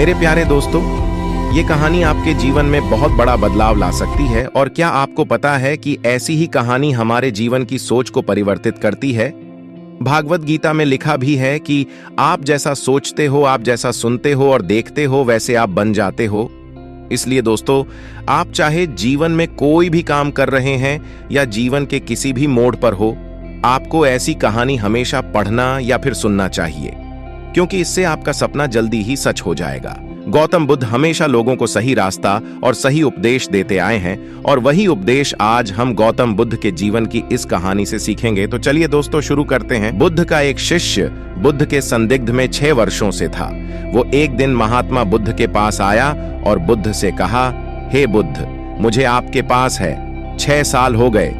मेरे प्यारे दोस्तों, ये कहानी आपके जीवन में बहुत बड़ा बदलाव ला सकती है। और क्या आपको पता है कि ऐसी ही कहानी हमारे जीवन की सोच को परिवर्तित करती है। भागवत गीता में लिखा भी है कि आप जैसा सोचते हो, आप जैसा सुनते हो और देखते हो, वैसे आप बन जाते हो। इसलिए दोस्तों, आप चाहे जीवन में कोई भी काम कर रहे हैं या जीवन के किसी भी मोड़ पर हो, आपको ऐसी कहानी हमेशा पढ़ना या फिर सुनना चाहिए, क्योंकि इससे आपका सपना जल्दी ही सच हो जाएगा। गौतम बुद्ध हमेशा लोगों को सही रास्ता और सही उपदेश देते आए हैं, और वही उपदेश आज हम गौतम बुद्ध के जीवन की इस कहानी से सीखेंगे। तो चलिए दोस्तों, शुरू करते हैं। बुद्ध का एक शिष्य बुद्ध के संदिग्ध में 6 वर्षों से था। वो एक दिन महात्मा बुद्ध के पास आया और बुद्ध से कहा, हे बुद्ध, मुझे आपके पास है 6 साल हो गए।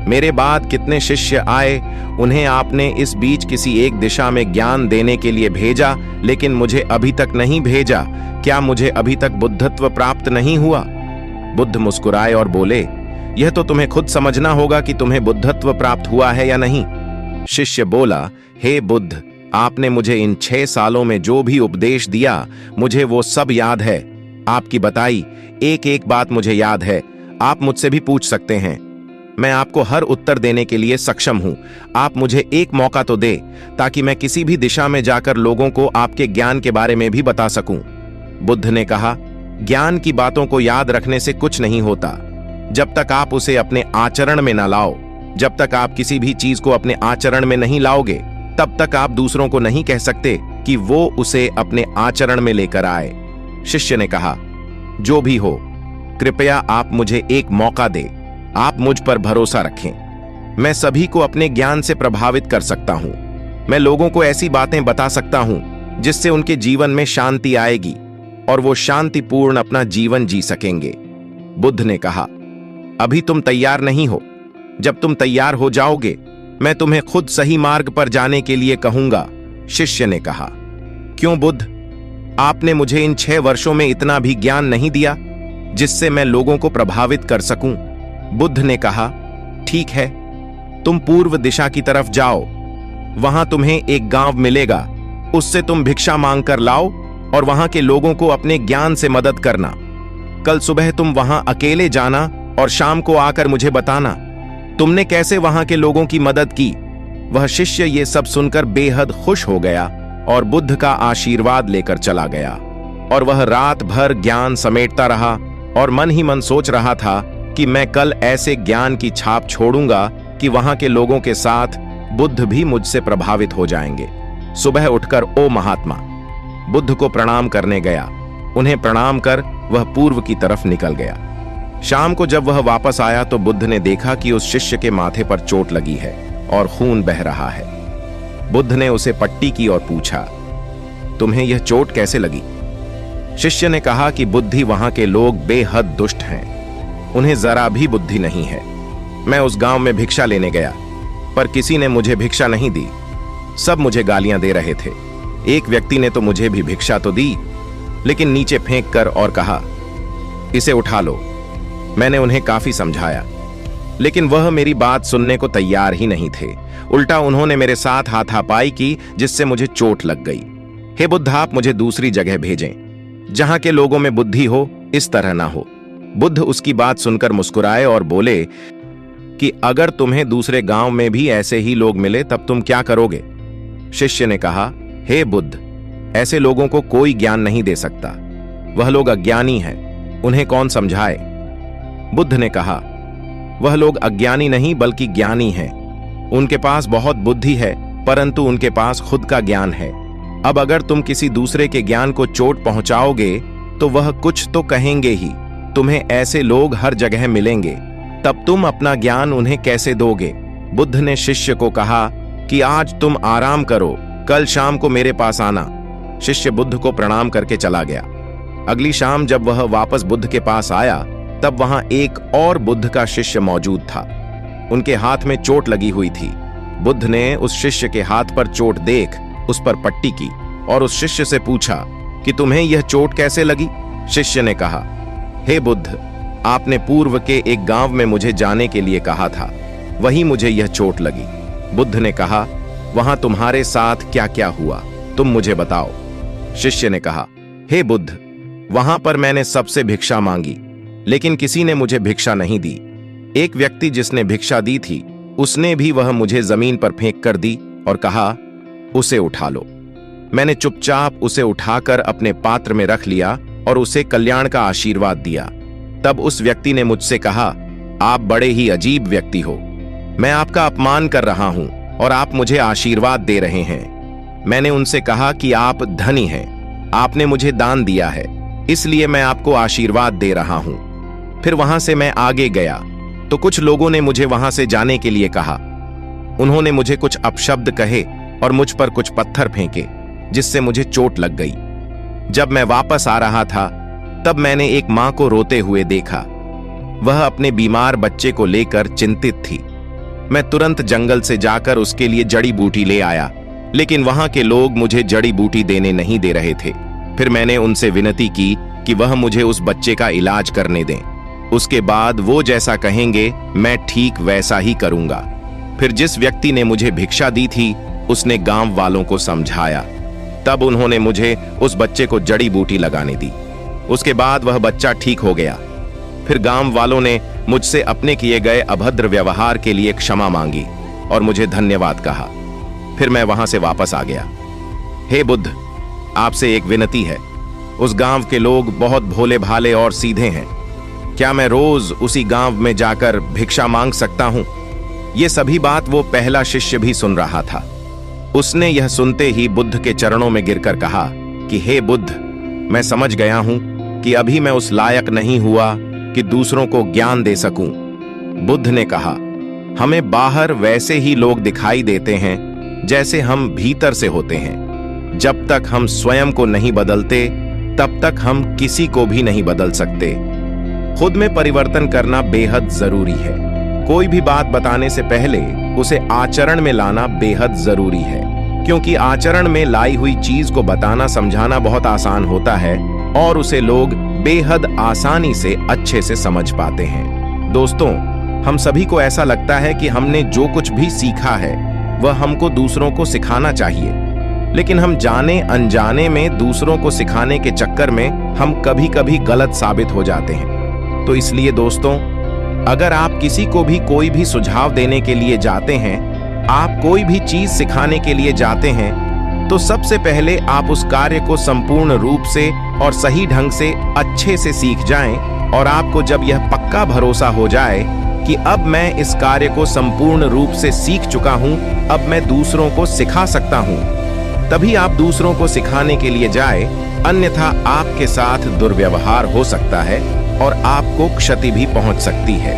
मेरे बाद कितने शिष्य आए, उन्हें आपने इस बीच किसी एक दिशा में ज्ञान देने के लिए भेजा, लेकिन मुझे अभी तक नहीं भेजा। क्या मुझे अभी तक बुद्धत्व प्राप्त नहीं हुआ? बुद्ध मुस्कुराए और बोले, यह तो तुम्हें खुद समझना होगा कि तुम्हें बुद्धत्व प्राप्त हुआ है या नहीं। शिष्य बोला, हे बुद्ध, आपने मुझे इन 6 सालों में जो भी उपदेश दिया, मुझे वो सब याद है। आपकी बताई एक एक बात मुझे याद है। आप मुझसे भी पूछ सकते हैं, मैं आपको हर उत्तर देने के लिए सक्षम हूं। आप मुझे एक मौका तो दे, ताकि मैं किसी भी दिशा में जाकर लोगों को आपके ज्ञान के बारे में भी बता सकूं। बुद्ध ने कहा, ज्ञान की बातों को याद रखने से कुछ नहीं होता, जब तक आप उसे अपने आचरण में न लाओ। जब तक आप किसी भी चीज को अपने आचरण में नहीं लाओगे, तब तक आप दूसरों को नहीं कह सकते कि वो उसे अपने आचरण में लेकर आए। शिष्य ने कहा, जो भी हो, कृपया आप मुझे एक मौका दे। आप मुझ पर भरोसा रखें। मैं सभी को अपने ज्ञान से प्रभावित कर सकता हूं। मैं लोगों को ऐसी बातें बता सकता हूं जिससे उनके जीवन में शांति आएगी और वो शांतिपूर्ण अपना जीवन जी सकेंगे। बुद्ध ने कहा, अभी तुम तैयार नहीं हो। जब तुम तैयार हो जाओगे, मैं तुम्हें खुद सही मार्ग पर जाने के लिए कहूंगा। शिष्य ने कहा, क्यों बुद्ध, आपने मुझे इन 6 वर्षों में इतना भी ज्ञान नहीं दिया जिससे मैं लोगों को प्रभावित कर सकूं? बुद्ध ने कहा, ठीक है, तुम पूर्व दिशा की तरफ जाओ। वहां तुम्हें एक गांव मिलेगा, उससे तुम भिक्षा मांगकर लाओ और वहां के लोगों को अपने ज्ञान से मदद करना। कल सुबह तुम वहां अकेले जाना और शाम को आकर मुझे बताना तुमने कैसे वहां के लोगों की मदद की। वह शिष्य ये सब सुनकर बेहद खुश हो गया और बुद्ध का आशीर्वाद लेकर चला गया। और वह रात भर ज्ञान समेटता रहा और मन ही मन सोच रहा था कि मैं कल ऐसे ज्ञान की छाप छोड़ूंगा कि वहां के लोगों के साथ बुद्ध भी मुझसे प्रभावित हो जाएंगे। सुबह उठकर ओ महात्मा बुद्ध को प्रणाम करने गया। उन्हें प्रणाम कर वह पूर्व की तरफ निकल गया। शाम को जब वह वापस आया तो बुद्ध ने देखा कि उस शिष्य के माथे पर चोट लगी है और खून बह रहा है। बुद्ध ने उसे पट्टी की और पूछा, तुम्हें यह चोट कैसे लगी? शिष्य ने कहा कि बुद्धि वहां के लोग बेहद दुष्ट हैं, उन्हें जरा भी बुद्धि नहीं है। मैं उस गांव में भिक्षा लेने गया, पर किसी ने मुझे भिक्षा नहीं दी। सब मुझे गालियां दे रहे थे। एक व्यक्ति ने तो मुझे भी भिक्षा तो दी, लेकिन नीचे फेंक कर और कहा, इसे उठा लो। मैंने उन्हें काफी समझाया, लेकिन वह मेरी बात सुनने को तैयार ही नहीं थे। उल्टा उन्होंने मेरे साथ हाथापाई की, जिससे मुझे चोट लग गई। हे बुद्ध, आप मुझे दूसरी जगह भेजें, जहां के लोगों में बुद्धि हो, इस तरह ना हो। बुद्ध उसकी बात सुनकर मुस्कुराए और बोले कि अगर तुम्हें दूसरे गांव में भी ऐसे ही लोग मिले तब तुम क्या करोगे? शिष्य ने कहा, हे बुद्ध, ऐसे लोगों को कोई ज्ञान नहीं दे सकता। वह लोग अज्ञानी हैं, उन्हें कौन समझाए? बुद्ध ने कहा, वह लोग अज्ञानी नहीं बल्कि ज्ञानी हैं। उनके पास बहुत बुद्धि है, परंतु उनके पास खुद का ज्ञान है। अब अगर तुम किसी दूसरे के ज्ञान को चोट पहुंचाओगे तो वह कुछ तो कहेंगे ही। तुम्हें ऐसे लोग हर जगह मिलेंगे, तब तुम अपना ज्ञान उन्हें कैसे दोगे? बुद्ध ने शिष्य को कहा कि आज तुम आराम करो, कल शाम को मेरे पास आना। शिष्य बुद्ध को प्रणाम करके चला गया। अगली शाम जब वह वापस बुद्ध के पास आया, तब वहां एक और बुद्ध का शिष्य मौजूद था। उनके हाथ में चोट लगी हुई थी। बुद्ध ने उस शिष्य के हाथ पर चोट देख उस पर पट्टी की और उस शिष्य से पूछा कि तुम्हें यह चोट कैसे लगी? शिष्य ने कहा, हे बुद्ध, आपने पूर्व के एक गांव में मुझे जाने के लिए कहा था, वहीं मुझे यह चोट लगी। बुद्ध ने कहा, वहां तुम्हारे साथ क्या क्या हुआ, तुम मुझे बताओ। शिष्य ने कहा, हे बुद्ध, वहां पर मैंने सबसे भिक्षा मांगी, लेकिन किसी ने मुझे भिक्षा नहीं दी। एक व्यक्ति जिसने भिक्षा दी थी, उसने भी वह मुझे जमीन पर फेंक कर दी और कहा, उसे उठा लो। मैंने चुपचाप उसे उठाकर अपने पात्र में रख लिया और उसे कल्याण का आशीर्वाद दिया। तब उस व्यक्ति ने मुझसे कहा, आप बड़े ही अजीब व्यक्ति हो। मैं आपका अपमान कर रहा हूं और आप मुझे आशीर्वाद दे रहे हैं। मैंने उनसे कहा कि आप धनी हैं, आपने मुझे दान दिया है, इसलिए मैं आपको आशीर्वाद दे रहा हूं। फिर वहां से मैं आगे गया तो कुछ लोगों ने मुझे वहां से जाने के लिए कहा। उन्होंने मुझे कुछ अपशब्द कहे और मुझ पर कुछ पत्थर फेंके, जिससे मुझे चोट लग गई। जब मैं वापस आ रहा था तब मैंने एक मां को रोते हुए देखा। वह अपने बीमार बच्चे को लेकर चिंतित थी। मैं तुरंत जंगल से जाकर उसके लिए जड़ी बूटी ले आया, लेकिन वहां के लोग मुझे जड़ी बूटी देने नहीं दे रहे थे। फिर मैंने उनसे विनती की कि वह मुझे उस बच्चे का इलाज करने दें। उसके बाद वो जैसा कहेंगे मैं ठीक वैसा ही करूंगा। फिर जिस व्यक्ति ने मुझे भिक्षा दी थी, उसने गांव वालों को समझाया। तब उन्होंने मुझे उस बच्चे को जड़ी बूटी लगाने दी। उसके बाद वह बच्चा ठीक हो गया। फिर गांव वालों ने मुझसे अपने किए गए अभद्र व्यवहार के लिए क्षमा मांगी और मुझे धन्यवाद कहा। फिर मैं वहां से वापस आ गया। हे बुद्ध, आपसे एक विनती है। उस गांव के लोग बहुत भोले भाले और सीधे हैं। क्या मैं रोज उसी गांव में जाकर भिक्षा मांग सकता हूं? ये सभी बात वो पहला शिष्य भी सुन रहा था। उसने यह सुनते ही बुद्ध के चरणों में गिरकर कहा कि हे बुद्ध, मैं समझ गया हूं कि अभी मैं उस लायक नहीं हुआ कि दूसरों को ज्ञान दे सकूं। बुद्ध ने कहा, हमें बाहर वैसे ही लोग दिखाई देते हैं जैसे हम भीतर से होते हैं। जब तक हम स्वयं को नहीं बदलते, तब तक हम किसी को भी नहीं बदल सकते। खुद में परिवर्तन करना बेहद जरूरी है। कोई भी बात बताने से पहले उसे आचरण में लाना बेहद जरूरी है, क्योंकि आचरण में लाई हुई चीज को बताना समझाना बहुत आसान होता है और उसे लोग बेहद आसानी से अच्छे से समझ पाते हैं। दोस्तों, हम सभी को ऐसा लगता है कि हमने जो कुछ भी सीखा है वह हमको दूसरों को सिखाना चाहिए, लेकिन हम जाने अनजाने में दूसरों को सिखाने के चक्कर में हम कभी कभी गलत साबित हो जाते हैं। तो इसलिए दोस्तों, अगर आप किसी को भी कोई भी सुझाव देने के लिए जाते हैं, आप कोई भी चीज सिखाने के लिए जाते हैं, तो सबसे पहले आप उस कार्य को संपूर्ण रूप से और सही ढंग से अच्छे से सीख जाएं। और आपको जब यह पक्का भरोसा हो जाए कि अब मैं इस कार्य को संपूर्ण रूप से सीख चुका हूं, अब मैं दूसरों को सिखा सकता हूं, तभी आप दूसरों को सिखाने के लिए जाए। अन्यथा आपके साथ दुर्व्यवहार हो सकता है और आपको क्षति भी पहुंच सकती है।